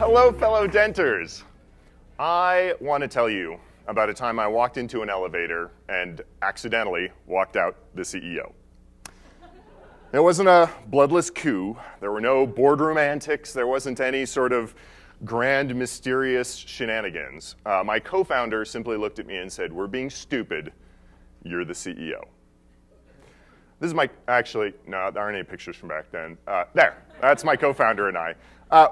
Hello, fellow Denters. I want to tell you about a time I walked into an elevator and accidentally walked out the CEO. It wasn't a bloodless coup. There were no boardroom antics. There wasn't any sort of grand, mysterious shenanigans. My co-founder simply looked at me and said, "We're being stupid. You're the CEO." This is my, actually, no, there aren't any pictures from back then. That's my co-founder and I.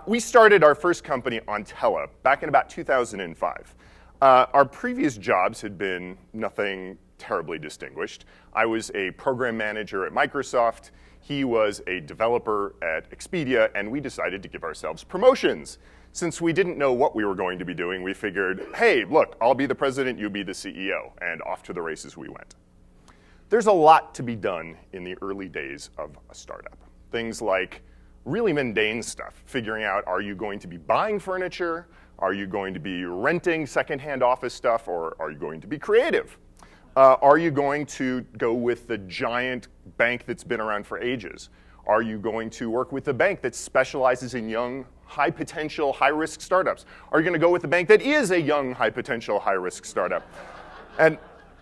We started our first company, Ontella, back in about 2005. Our previous jobs had been nothing terribly distinguished. I was a program manager at Microsoft. He was a developer at Expedia, and we decided to give ourselves promotions. Since we didn't know what we were going to be doing, we figured, hey, look, I'll be the president, you be the CEO, and off to the races we went. There's a lot to be done in the early days of a startup. Things like really mundane stuff, figuring out, are you going to be buying furniture? Are you going to be renting secondhand office stuff? Or are you going to be creative? Are you going to go with the giant bank that's been around for ages? Are you going to work with the bank that specializes in young, high-potential, high-risk startups? Are you going to go with the bank that is a young, high-potential, high-risk startup?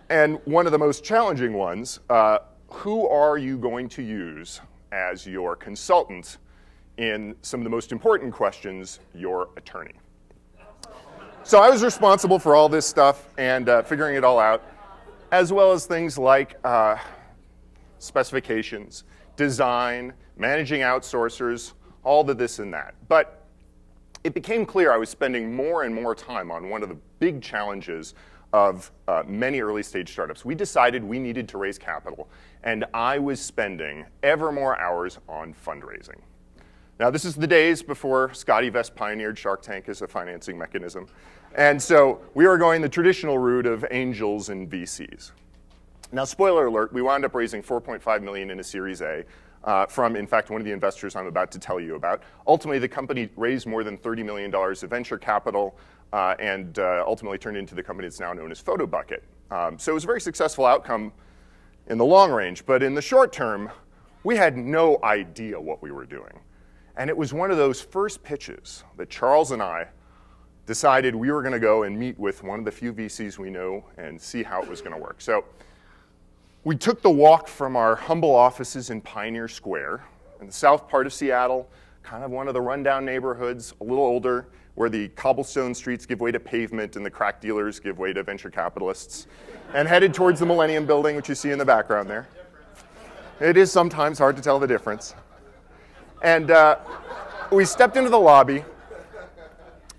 And one of the most challenging ones, who are you going to use as your consultant in some of the most important questions, your attorney? So I was responsible for all this stuff and figuring it all out, as well as things like specifications, design, managing outsourcers, all the this and that. But it became clear I was spending more and more time on one of the big challenges of many early stage startups. We decided we needed to raise capital, and I was spending ever more hours on fundraising. Now, this is the days before Scotty Vest pioneered Shark Tank as a financing mechanism. And so we were going the traditional route of angels and VCs. Now, spoiler alert, we wound up raising $4.5 million in a Series A from, in fact, one of the investors I'm about to tell you about. Ultimately, the company raised more than $30 million of venture capital and ultimately turned into the company that's now known as Photobucket. So it was a very successful outcome in the long range. But in the short term, we had no idea what we were doing. And it was one of those first pitches that Charles and I decided we were going to go and meet with one of the few VCs we know and see how it was going to work. So we took the walk from our humble offices in Pioneer Square in the south part of Seattle, kind of one of the rundown neighborhoods, a little older, where the cobblestone streets give way to pavement and the crack dealers give way to venture capitalists, and headed towards the Millennium Building, which you see in the background there. It is sometimes hard to tell the difference. And we stepped into the lobby.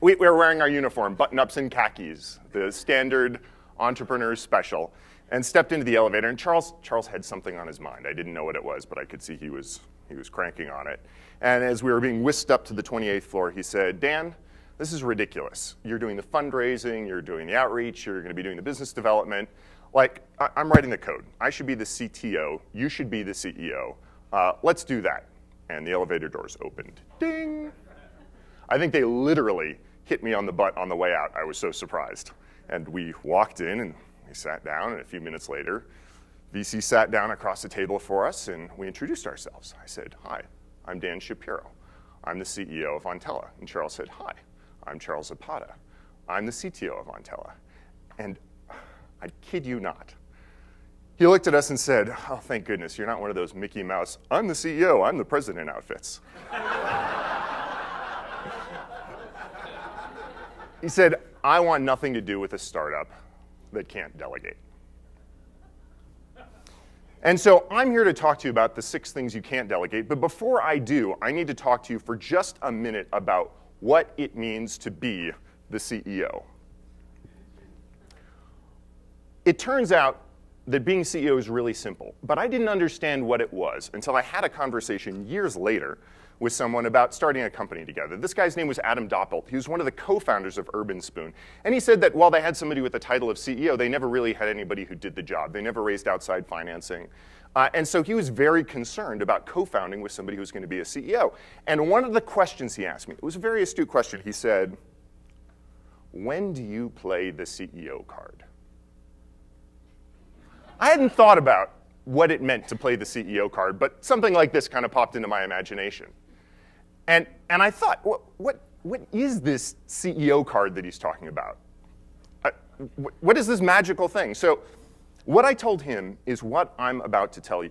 We were wearing our uniform, button-ups and khakis, the standard entrepreneur's special, and stepped into the elevator. And Charles had something on his mind. I didn't know what it was, but I could see he was cranking on it. And as we were being whisked up to the 28th floor, he said, "Dan, this is ridiculous. You're doing the fundraising, you're doing the outreach, you're going to be doing the business development. Like, I'm writing the code. I should be the CTO. You should be the CEO. Let's do that." And the elevator doors opened. Ding! I think they literally hit me on the butt on the way out. I was so surprised. And we walked in and we sat down, and a few minutes later, VC sat down across the table for us, and we introduced ourselves. I said, "Hi, I'm Dan Shapiro. I'm the CEO of Ontella." And Charles said, "Hi, I'm Charles Zapata. I'm the CTO of Ontella." And I kid you not, he looked at us and said, "Oh, thank goodness, you're not one of those Mickey Mouse, 'I'm the CEO, I'm the president' outfits." He said, "I want nothing to do with a startup that can't delegate." And so I'm here to talk to you about the 6 things you can't delegate. But before I do, I need to talk to you for just a minute about what it means to be the CEO. It turns out that being CEO is really simple, but I didn't understand what it was until I had a conversation years later with someone about starting a company together. This guy's name was Adam Doppelt. He was one of the co-founders of Urban Spoon. And he said that while they had somebody with the title of CEO, they never really had anybody who did the job. They never raised outside financing. And so he was very concerned about co-founding with somebody who was going to be a CEO. And one of the questions he asked me, it was a very astute question. He said, "When do you play the CEO card?" I hadn't thought about what it meant to play the CEO card, but something like this kind of popped into my imagination. And I thought, what is this CEO card that he's talking about? What is this magical thing? So what I told him is what I'm about to tell you.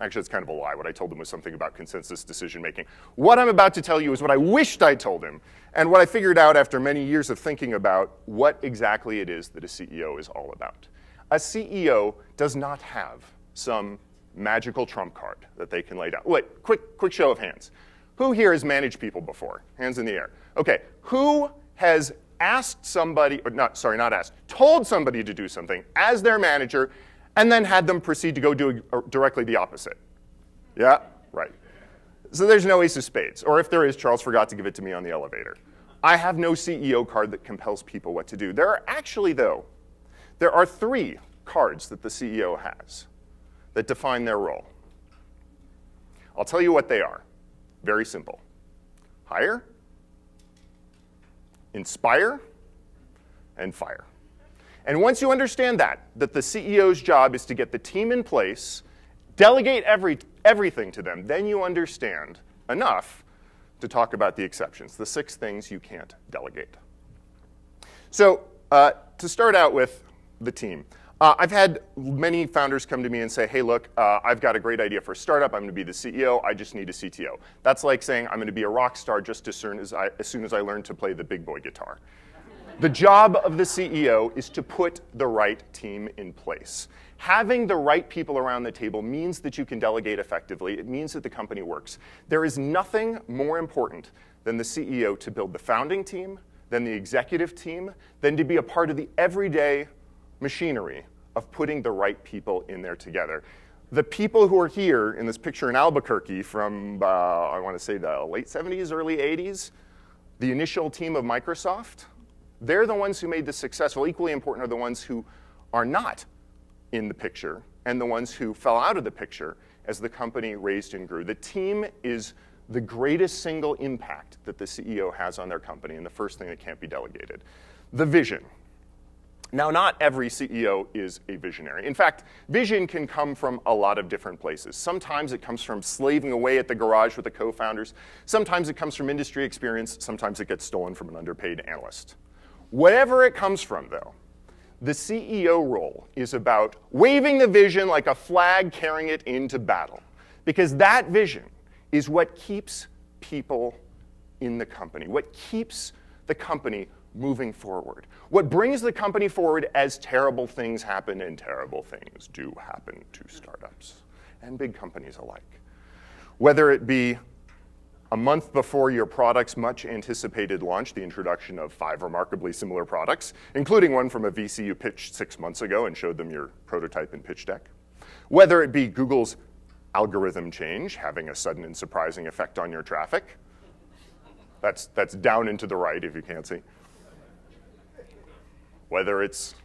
Actually, it's kind of a lie. What I told him was something about consensus decision making. What I'm about to tell you is what I wished I told him, and what I figured out after many years of thinking about what exactly it is that a CEO is all about. A CEO does not have some magical trump card that they can lay down. Wait, quick show of hands. Who here has managed people before? Hands in the air. Okay, who has asked somebody, or not asked, told somebody to do something as their manager, and then had them proceed to go do directly the opposite? Yeah, right. So there's no ace of spades. Or if there is, Charles forgot to give it to me on the elevator. I have no CEO card that compels people what to do. There are actually, though, there are 3 cards that the CEO has that define their role. I'll tell you what they are. Very simple. Hire, inspire, and fire. And once you understand that the CEO's job is to get the team in place, delegate everything to them, then you understand enough to talk about the exceptions, the 6 things you can't delegate. So to start out with the team, I've had many founders come to me and say, hey, look, I've got a great idea for a startup. I'm going to be the CEO. I just need a CTO. That's like saying I'm going to be a rock star just as soon as I learn to play the big boy guitar. The job of the CEO is to put the right team in place. Having the right people around the table means that you can delegate effectively. It means that the company works. There is nothing more important than the CEO to build the founding team, than the executive team, than to be a part of the everyday machinery of putting the right people in there together. The people who are here in this picture in Albuquerque from, I want to say the late 70s, early 80s, the initial team of Microsoft, they're the ones who made this successful. Equally important are the ones who are not in the picture and the ones who fell out of the picture as the company raised and grew. The team is the greatest single impact that the CEO has on their company, and the first thing that can't be delegated. The vision. Now, not every CEO is a visionary. In fact, vision can come from a lot of different places. Sometimes it comes from slaving away at the garage with the co-founders. Sometimes it comes from industry experience. Sometimes it gets stolen from an underpaid analyst. Whatever it comes from, though, the CEO role is about waving the vision like a flag carrying it into battle, because that vision is what keeps people in the company, what keeps the company moving forward, what brings the company forward as terrible things happen, and terrible things do happen to startups and big companies alike. Whether it be a month before your product's much anticipated launch, the introduction of 5 remarkably similar products, including one from a VC you pitched 6 months ago and showed them your prototype and pitch deck. Whether it be Google's algorithm change, having a sudden and surprising effect on your traffic. That's down and to the right if you can't see. Whether it's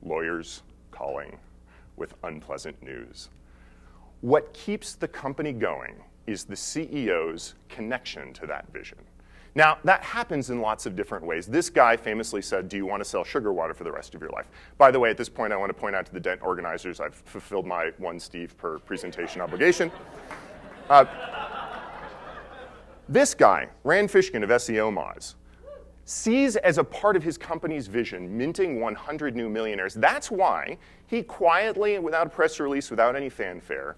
lawyers calling with unpleasant news. What keeps the company going is the CEO's connection to that vision. Now, that happens in lots of different ways. This guy famously said, do you want to sell sugar water for the rest of your life? By the way, at this point, I want to point out to the Dent organizers, I've fulfilled my 1 Steve per presentation obligation. This guy, Rand Fishkin of SEO Moz, sees as a part of his company's vision minting 100 new millionaires. That's why he quietly, without a press release, without any fanfare,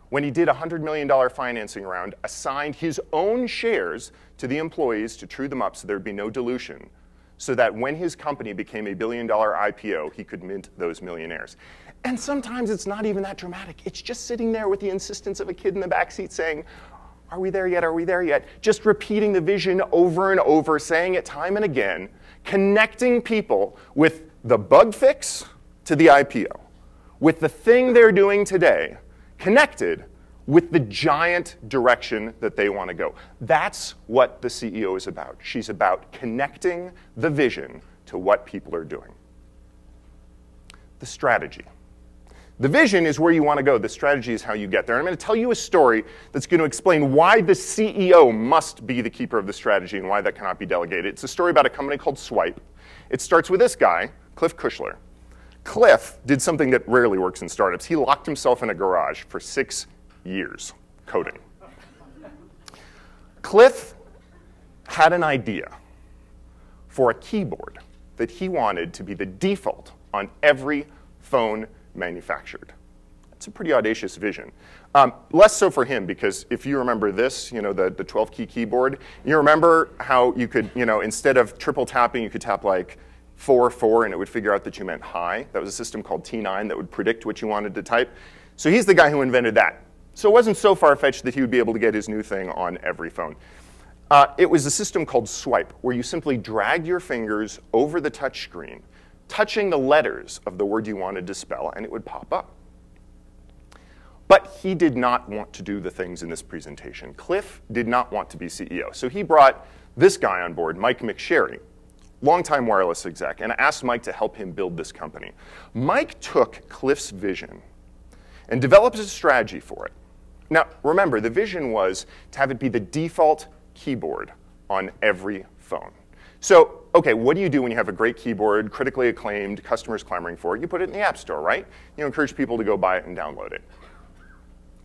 when he did a $100 million financing round, assigned his own shares to the employees to true them up so there'd be no dilution, so that when his company became a $1 billion IPO, he could mint those millionaires. And sometimes it's not even that dramatic. It's just sitting there with the insistence of a kid in the backseat saying, are we there yet? Are we there yet? Just repeating the vision over and over, saying it time and again, connecting people with the bug fix to the IPO, with the thing they're doing today, connected with the giant direction that they want to go. That's what the CEO is about. She's about connecting the vision to what people are doing. The strategy. The vision is where you want to go. The strategy is how you get there. And I'm going to tell you a story that's going to explain why the CEO must be the keeper of the strategy and why that cannot be delegated. It's a story about a company called Swipe. It starts with this guy, Cliff Kushler. Cliff did something that rarely works in startups. He locked himself in a garage for 6 years coding. Cliff had an idea for a keyboard that he wanted to be the default on every phone manufactured. It's a pretty audacious vision. Less so for him, because if you remember this, the 12-key keyboard, you remember how you could, instead of triple tapping, you could tap like 4, and it would figure out that you meant high. That was a system called T9 that would predict what you wanted to type. So he's the guy who invented that. So it wasn't so far-fetched that he would be able to get his new thing on every phone. It was a system called Swipe, where you simply dragged your fingers over the touch screen, touching the letters of the word you wanted to spell, and it would pop up. But he did not want to do the things in this presentation. Cliff did not want to be CEO. So he brought this guy on board, Mike McSherry, longtime wireless exec, and asked Mike to help him build this company. Mike took Cliff's vision and developed a strategy for it. Now, remember, the vision was to have it be the default keyboard on every phone. So, okay, what do you do when you have a great keyboard, critically acclaimed, customers clamoring for it? You put it in the App Store, right? You encourage people to go buy it and download it.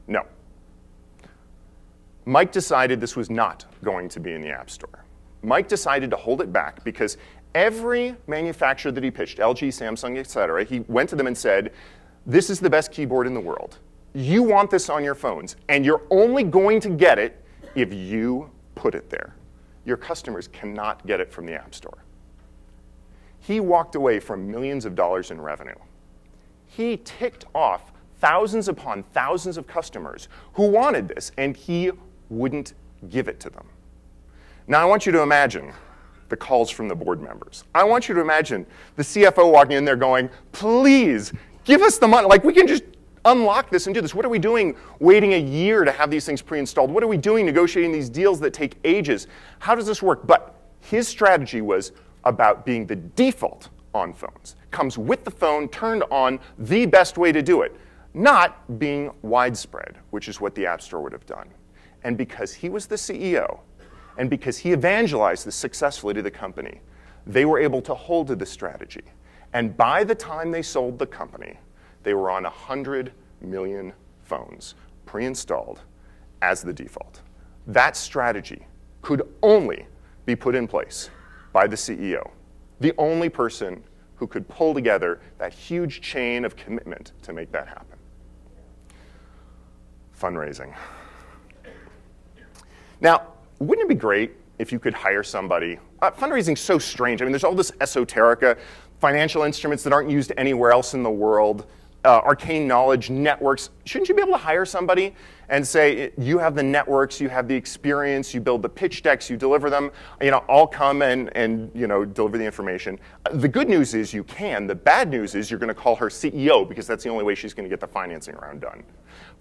No. Mike decided this was not going to be in the App Store. Mike decided to hold it back because every manufacturer that he pitched, LG, Samsung, et cetera, he went to them and said, this is the best keyboard in the world. You want this on your phones, and you're only going to get it if you put it there. Your customers cannot get it from the App Store. He walked away from millions of dollars in revenue. He ticked off thousands upon thousands of customers who wanted this, and he wouldn't give it to them. Now, I want you to imagine the calls from the board members. I want you to imagine the CFO walking in there going, please, give us the money. Like, we can just unlock this and do this. What are we doing waiting a year to have these things pre-installed? What are we doing negotiating these deals that take ages? How does this work? But his strategy was about being the default on phones. Comes with the phone, turned on, the best way to do it. Not being widespread, which is what the App Store would have done. And because he was the CEO, and because he evangelized this successfully to the company, they were able to hold to this strategy. And by the time they sold the company, they were on 100 million phones pre-installed as the default. That strategy could only be put in place by the CEO, the only person who could pull together that huge chain of commitment to make that happen. Fundraising. Now, wouldn't it be great if you could hire somebody? Fundraising's so strange. I mean, there's all this esoterica, financial instruments that aren't used anywhere else in the world, arcane knowledge, networks. Shouldn't you be able to hire somebody and say, you have the networks, you have the experience, you build the pitch decks, you deliver them, I'll come and deliver the information. The good news is you can. The bad news is you're going to call her CEO because that's the only way she's going to get the financing round done.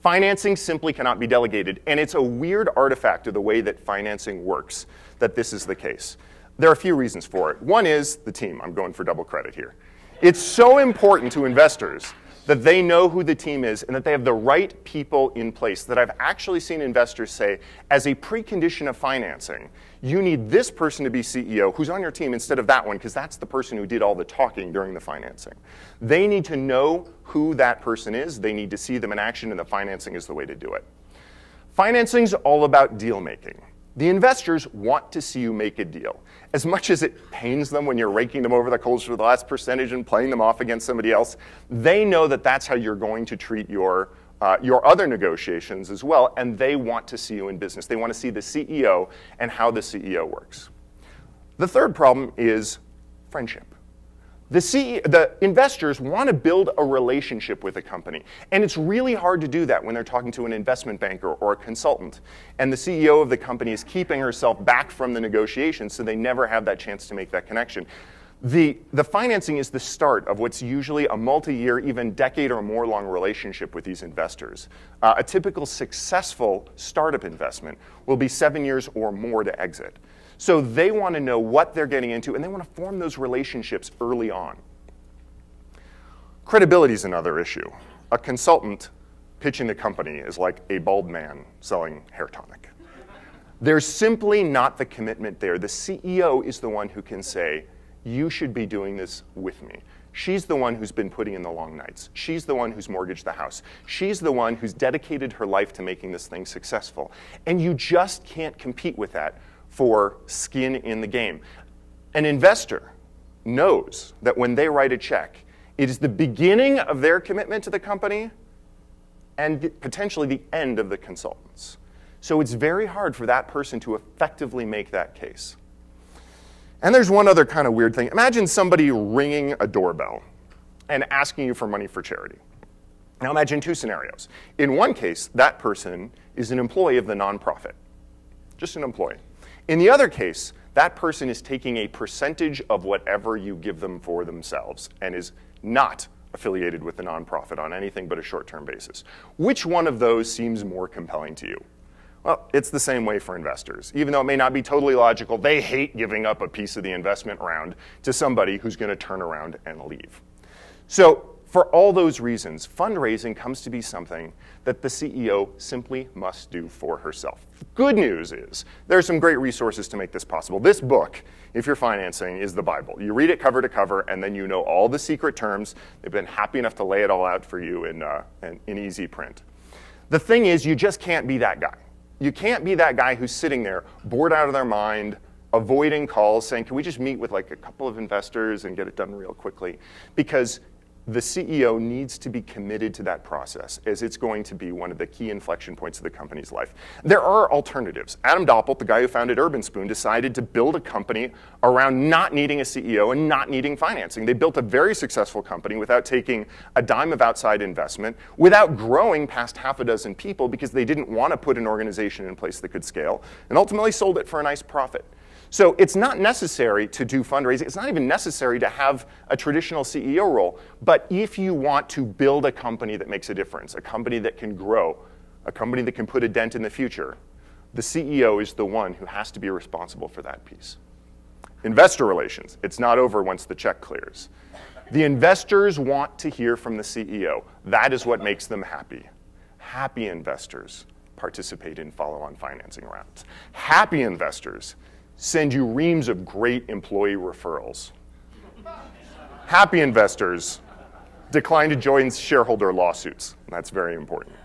Financing simply cannot be delegated, and it's a weird artifact of the way that financing works that this is the case. There are a few reasons for it. One is the team. I'm going for double credit here. It's so important to investors that they know who the team is and that they have the right people in place that I've actually seen investors say, as a precondition of financing, you need this person to be CEO who's on your team instead of that one, because that's the person who did all the talking during the financing. They need to know who that person is. They need to see them in action, and the financing is the way to do it. Financing's all about deal making. The investors want to see you make a deal. As much as it pains them when you're raking them over the coals for the last percentage and playing them off against somebody else, they know that that's how you're going to treat your other negotiations as well, and they want to see you in business. They want to see the CEO and how the CEO works. The third problem is friendship. The investors want to build a relationship with a company, and it's really hard to do that when they're talking to an investment banker or a consultant, and the CEO of the company is keeping herself back from the negotiations, so they never have that chance to make that connection. The financing is the start of what's usually a multi-year, even decade or more long relationship with these investors. A typical successful startup investment will be 7 years or more to exit. So they want to know what they're getting into, and they want to form those relationships early on. Credibility is another issue. A consultant pitching the company is like a bald man selling hair tonic. There's simply not the commitment there. The CEO is the one who can say, you should be doing this with me. She's the one who's been putting in the long nights. She's the one who's mortgaged the house. She's the one who's dedicated her life to making this thing successful. And you just can't compete with that for skin in the game. An investor knows that when they write a check, it is the beginning of their commitment to the company and potentially the end of the consultants. So it's very hard for that person to effectively make that case. And there's one other kind of weird thing. Imagine somebody ringing a doorbell and asking you for money for charity. Now imagine two scenarios. In one case, that person is an employee of the nonprofit, just an employee. In the other case, that person is taking a percentage of whatever you give them for themselves and is not affiliated with the nonprofit on anything but a short-term basis. Which one of those seems more compelling to you? Well, it's the same way for investors. Even though it may not be totally logical, they hate giving up a piece of the investment round to somebody who's going to turn around and leave. So for all those reasons, fundraising comes to be something that the CEO simply must do for herself. Good news is there are some great resources to make this possible. This book, if you're financing, is the Bible. You read it cover to cover, and then you know all the secret terms. They've been happy enough to lay it all out for you in easy print. The thing is, you just can't be that guy. You can't be that guy who's sitting there, bored out of their mind, avoiding calls, saying, can we just meet with like a couple of investors and get it done real quickly? Because the CEO needs to be committed to that process, as it's going to be one of the key inflection points of the company's life. There are alternatives. Adam Doppelt, the guy who founded Urban Spoon, decided to build a company around not needing a CEO and not needing financing. They built a very successful company without taking a dime of outside investment, without growing past half a dozen people because they didn't want to put an organization in place that could scale, and ultimately sold it for a nice profit. So it's not necessary to do fundraising. It's not even necessary to have a traditional CEO role. But if you want to build a company that makes a difference, a company that can grow, a company that can put a dent in the future, the CEO is the one who has to be responsible for that piece. Investor relations, it's not over once the check clears. The investors want to hear from the CEO. That is what makes them happy. Happy investors participate in follow-on financing rounds. Happy investors send you reams of great employee referrals. Happy investors decline to join shareholder lawsuits. That's very important.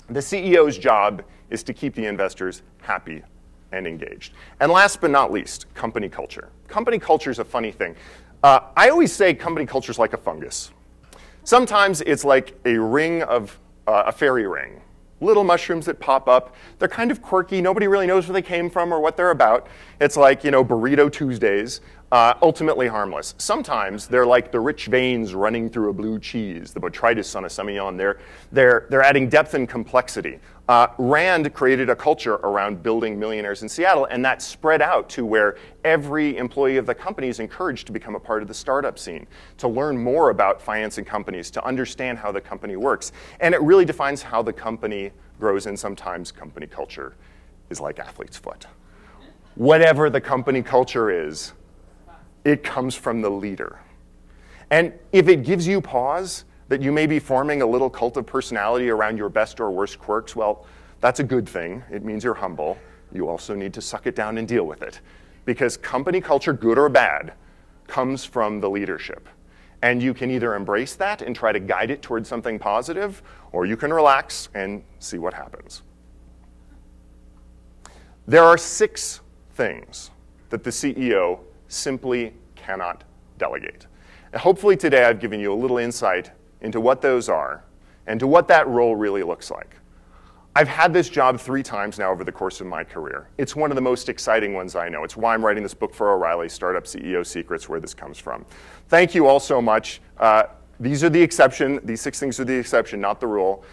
The CEO's job is to keep the investors happy and engaged. And last but not least, company culture. Company culture is a funny thing. I always say company culture is like a fungus. Sometimes it's like a ring of a fairy ring. Little mushrooms that pop up. They're kind of quirky. Nobody really knows where they came from or what they're about. It's like, Burrito Tuesdays, ultimately harmless. Sometimes they're like the rich veins running through a blue cheese, the botrytis on a semillon. They're adding depth and complexity. Rand created a culture around building millionaires in Seattle, and that spread out to where every employee of the company is encouraged to become a part of the startup scene, to learn more about financing companies, to understand how the company works. And it really defines how the company grows, and sometimes company culture is like athlete's foot. Whatever the company culture is, it comes from the leader. And if it gives you pause, that you may be forming a little cult of personality around your best or worst quirks, well, that's a good thing. It means you're humble. You also need to suck it down and deal with it. Because company culture, good or bad, comes from the leadership. And you can either embrace that and try to guide it towards something positive, or you can relax and see what happens. There are 6 things that the CEO simply cannot delegate. And hopefully today I've given you a little insight into what those are and to what that role really looks like. I've had this job 3 times now over the course of my career. It's one of the most exciting ones I know. It's why I'm writing this book for O'Reilly, Startup CEO Secrets, where this comes from. Thank you all so much. These are the exception. These 6 things are the exception, not the rule.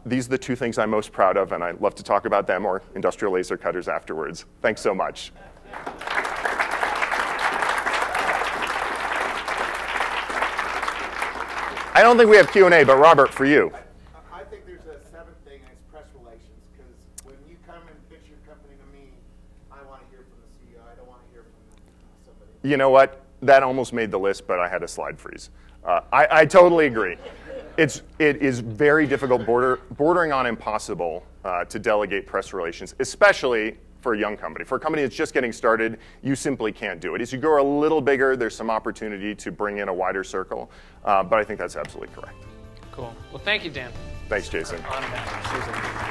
These are the 2 things I'm most proud of, and I'd love to talk about them or industrial laser cutters afterwards. Thanks so much. I don't think we have Q&A, but Robert, for you. I think there's a 7th thing, and it's press relations. Because when you come and pitch your company to me, I want to hear from the CEO. I don't want to hear from somebody. You know what? That almost made the list, but I had a slide freeze. I totally agree. It is very difficult, bordering on impossible, to delegate press relations, especially for a young company. For a company that's just getting started, you simply can't do it. As you grow a little bigger, there's some opportunity to bring in a wider circle, but I think that's absolutely correct. Cool. Well, thank you, Dan. Thanks, Jason. Susan.